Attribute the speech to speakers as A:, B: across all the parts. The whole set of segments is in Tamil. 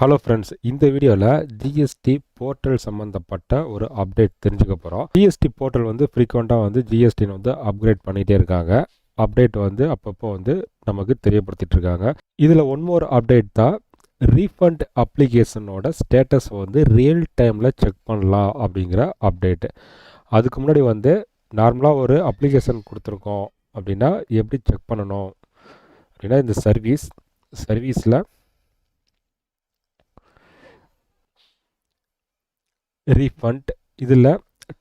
A: ஹலோ ஃப்ரெண்ட்ஸ், இந்த வீடியோவில் ஜிஎஸ்டி போர்ட்டல் சம்மந்தப்பட்ட ஒரு அப்டேட் தெரிஞ்சுக்க போகிறோம். ஜிஎஸ்டி போர்ட்டல் வந்து ஃப்ரீக்வெண்ட்டாக வந்து ஜிஎஸ்டின்னு வந்து அப்கிரேட் பண்ணிகிட்டே இருக்காங்க. அப்டேட் வந்து அப்பப்போ வந்து நமக்கு தெரியப்படுத்திட்டு இருக்காங்க. இதில் ஒன் மோர் அப்டேட் தான் ரீஃபண்ட் அப்ளிகேஷனோட ஸ்டேட்டஸ் வந்து ரியல் டைமில் செக் பண்ணலாம் அப்படிங்கிற அப்டேட். அதுக்கு முன்னாடி வந்து நார்மலாக ஒரு அப்ளிகேஷன் கொடுத்துருக்கோம் அப்படின்னா எப்படி செக் பண்ணணும் அப்படின்னா இந்த சர்வீஸில் ரீஃபண்ட் இதில்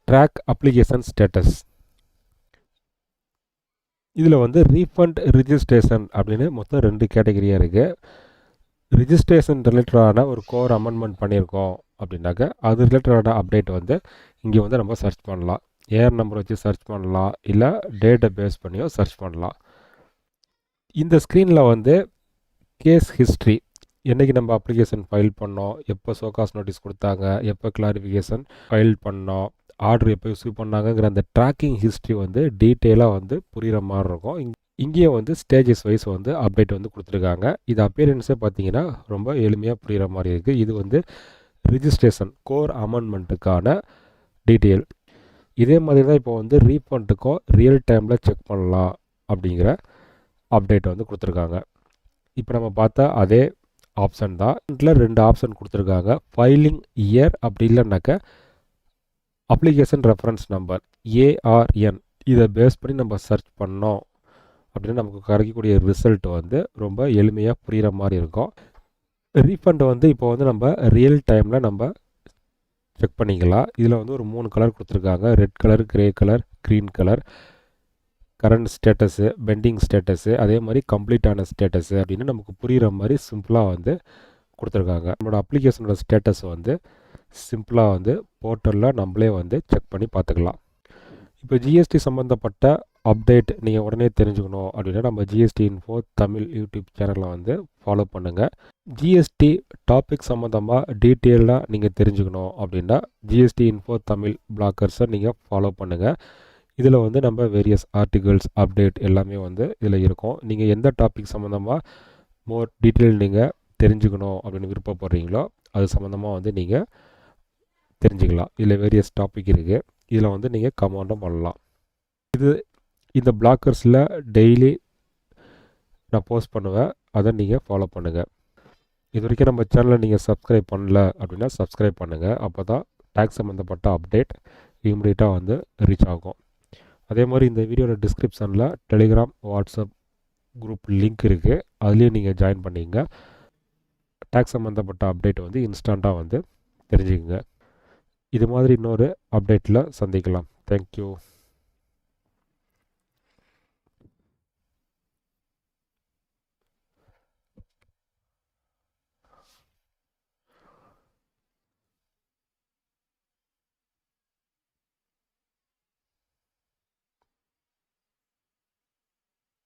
A: ட்ராக் அப்ளிகேஷன் ஸ்டேட்டஸ் இதில் வந்து ரீஃபண்ட் ரிஜிஸ்ட்ரேஷன் அப்படின்னு மொத்தம் 2 கேட்டகரியாக இருக்குது. ரிஜிஸ்ட்ரேஷன் ரிலேட்டடான ஒரு கோர் அமெண்ட்மெண்ட் பண்ணியிருக்கோம் அப்படின்னாக்க அது ரிலேட்டடான அப்டேட் வந்து இங்கே வந்து நம்ம சர்ச் பண்ணலாம். ஏஆர் நம்பர் வச்சு சர்ச் பண்ணலாம், இல்லை டேட்டை பேஸ் பண்ணியோ சர்ச் பண்ணலாம். இந்த ஸ்க்ரீனில் வந்து கேஸ் ஹிஸ்ட்ரி, என்றைக்கு நம்ம அப்ளிகேஷன் ஃபைல் பண்ணோம், எப்போ ஷோகாஸ் நோட்டீஸ் கொடுத்தாங்க, எப்போ கிளாரிஃபிகேஷன் ஃபைல் பண்ணோம், ஆர்டர் எப்போ இஷ்யூ பண்ணாங்கங்கிற அந்த ட்ராக்கிங் ஹிஸ்ட்ரி வந்து டீட்டெயிலாக வந்து புரிகிற மாதிரி இருக்கும். இங்கேயே வந்து ஸ்டேஜஸ் வைஸ் வந்து அப்டேட் வந்து கொடுத்துருக்காங்க. இது அப்பியரன்ஸே பார்த்தீங்கன்னா ரொம்ப எளிமையாக புரிகிற மாதிரி இருக்குது. இது வந்து ரிஜிஸ்ட்ரேஷன் கோர் அமெண்ட்மெண்ட்டுக்கான டீட்டெயில். இதே மாதிரி தான் இப்போ வந்து ரீஃபண்டுக்கும் ரியல் டைமில் செக் பண்ணலாம் அப்படிங்கிற அப்டேட் வந்து கொடுத்துருக்காங்க. இப்போ நம்ம பார்த்தா அதே ஆப்ஷன் தான். இதில் 2 ஆப்ஷன் கொடுத்துருக்காங்க. ஃபைலிங் இயர் அப்படி இல்லைனாக்க அப்ளிகேஷன் ரெஃபரன்ஸ் நம்பர் ஏஆர்என். இதை பேஸ் பண்ணி நம்ம சர்ச் பண்ணோம் அப்படின்னு நமக்கு கிடைக்கக்கூடிய ரிசல்ட் வந்து ரொம்ப எளிமையாக புரிகிற மாதிரி இருக்கும். ரீஃபண்ட் வந்து இப்போ வந்து நம்ம ரியல் டைமில் நம்ம செக் பண்ணிக்கலாம். இதில் வந்து ஒரு 3 கலர் கொடுத்துருக்காங்க. Red colour, grey colour, green colour. Current status, pending status, அதே மாதிரி கம்ப்ளீட்டான ஸ்டேட்டஸு அப்படின்னு நமக்கு புரிகிற மாதிரி சிம்பிளாக வந்து கொடுத்துருக்காங்க. நம்மளோட அப்ளிகேஷனோட ஸ்டேட்டஸ் வந்து சிம்பிளாக வந்து போர்ட்டலில் நம்மளே வந்து செக் பண்ணி பார்த்துக்கலாம். இப்போ ஜிஎஸ்டி சம்மந்தப்பட்ட அப்டேட் நீங்கள் உடனே தெரிஞ்சுக்கணும் அப்படின்னா நம்ம ஜிஎஸ்டி இன்ஃபோ தமிழ் யூடியூப் சேனலை வந்து ஃபாலோ பண்ணுங்கள். ஜிஎஸ்டி டாபிக் சம்மந்தமாக டீட்டெயிலாக நீங்கள் தெரிஞ்சுக்கணும் அப்படின்னா ஜிஎஸ்டி இன்ஃபோ தமிழ் பிளாக்கர்ஸை நீங்கள் ஃபாலோ பண்ணுங்கள். இதில் வந்து நம்ம வேரியஸ் ஆர்டிகல்ஸ் அப்டேட் எல்லாமே வந்து இதில் இருக்கும். நீங்கள் எந்த டாபிக் சம்மந்தமாக மோர் டீட்டெயில் நீங்கள் தெரிஞ்சுக்கணும் அப்படின்னு விருப்பப்படுறீங்களோ அது சம்மந்தமாக வந்து நீங்கள் தெரிஞ்சுக்கலாம். இதில் வேரியஸ் டாபிக் இருக்குது. இதில் வந்து நீங்கள் கமெண்டும் பண்ணலாம். இந்த பிளாக்கர்ஸில் டெய்லி நான் போஸ்ட் பண்ணுவேன், அதை நீங்கள் ஃபாலோ பண்ணுங்கள். இது வரைக்கும் நம்ம சேனலை நீங்கள் சப்ஸ்கிரைப் பண்ணல அப்படின்னா சப்ஸ்கிரைப் பண்ணுங்கள். அப்போ தான் டேக்ஸ் சம்மந்தப்பட்ட அப்டேட் இமீடியட்டாக வந்து ரீச் ஆகும். அதே மாதிரி இந்த வீடியோட டிஸ்கிரிப்ஷனில் டெலிகிராம், வாட்ஸ்அப் குரூப் லிங்க் இருக்குது. அதுலேயும் நீங்கள் ஜாயின் பண்ணிங்க. டேக்ஸ் சம்மந்தப்பட்ட அப்டேட் வந்து இன்ஸ்டண்ட்டாக வந்து தெரிஞ்சுக்கங்க. இது மாதிரி இன்னொரு அப்டேட்டில் சந்திக்கலாம். தேங்க்யூ.